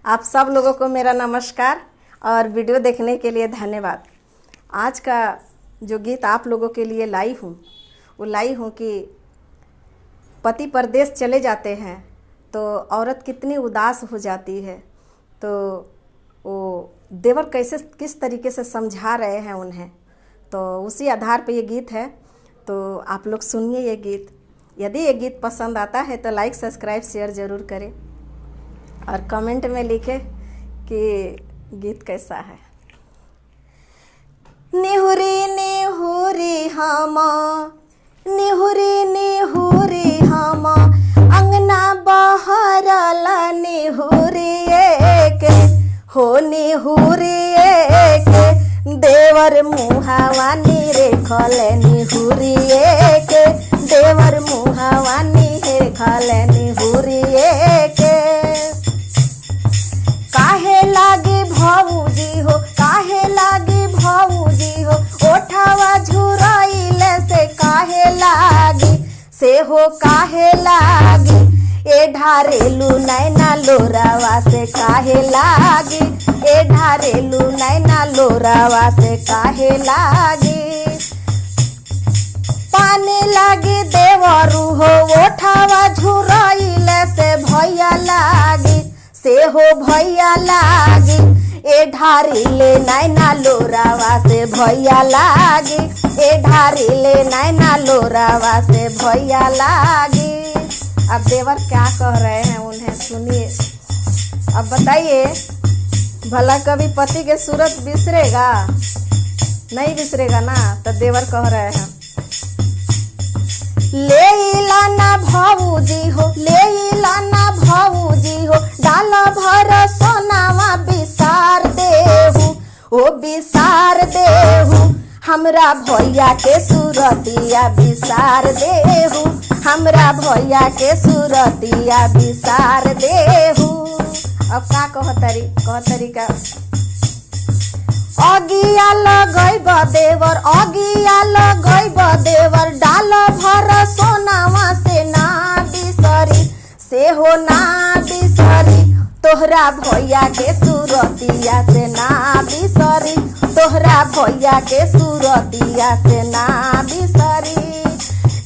आप सब लोगों को मेरा नमस्कार और वीडियो देखने के लिए धन्यवाद। आज का जो गीत आप लोगों के लिए लाई हूँ वो लाई हूँ कि पति परदेश चले जाते हैं तो औरत कितनी उदास हो जाती है, तो वो देवर कैसे किस तरीके से समझा रहे हैं उन्हें, तो उसी आधार पे ये गीत है। तो आप लोग सुनिए ये गीत। यदि ये गीत पसंद आता है तो लाइक सब्सक्राइब शेयर ज़रूर करें और कमेंट में लिखें कि गीत कैसा है। निहुरी निहुरी हामा, निहुरी निहुरी हामा, अंगना बहरला निहुरी एक हो, निहुरी एक देवर मुहावा निरेखल निहुरी एक, देवर मुहावा निरेखल निहुरी एक। काहे लागे भाऊजी हो, काहे लागे भाऊजी हो, ओठावा झुराइले से काहे लागी से हो, काहे लागी ए ढारेलू नैना लोरावा से काहे लागी, ए ढारेलू नैना लोरावा से काहे लागी। पानी लागी देवरू हो, ओठावा झुराइले से भैया लागी से हो, भैया लागी ए ढारीले नैना लोरावा से भैया लागी, ए ढारीले नैना लोरावा से भैया लागी। अब देवर क्या कह रहे हैं उन्हें सुनिए। अब बताइए, भला कभी पति के सूरत बिसरेगा? नहीं बिसरेगा ना। तो देवर कह रहे हैं, ले लाना भाऊजी हो, ले लाना भाऊजी हो, डाला भर सोनावा बिसार देहू ओ बिसार देहू, हमरा भैया के सूरतिया बिसार देहू, हमरा भैया के सूरतिया बिसार देहू। अब का कहतरी का अगिया लगैब देवर, अगिया लगैब देवर, डाल भर सोनावा से ना बिसरी से हो, ना बिसरी तोहरा भैया के सूरतिया से ना बिसरी, तोहरा भैया के सूरतिया से ना बिसरी।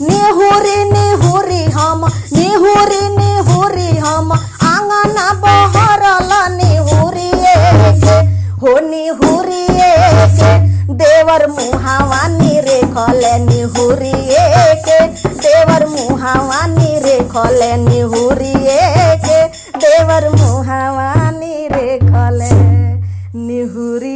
निहुरी निहुरी हम, निहुरी निहुरी हम, आंगना बहरल निहुरी एक हो, निहुरी एक देवर मुहावा निरेखल निहुरी एक, देवर मुहावा निरेखल निहुरी एक, देवर मुहावा निरेखल निहुरी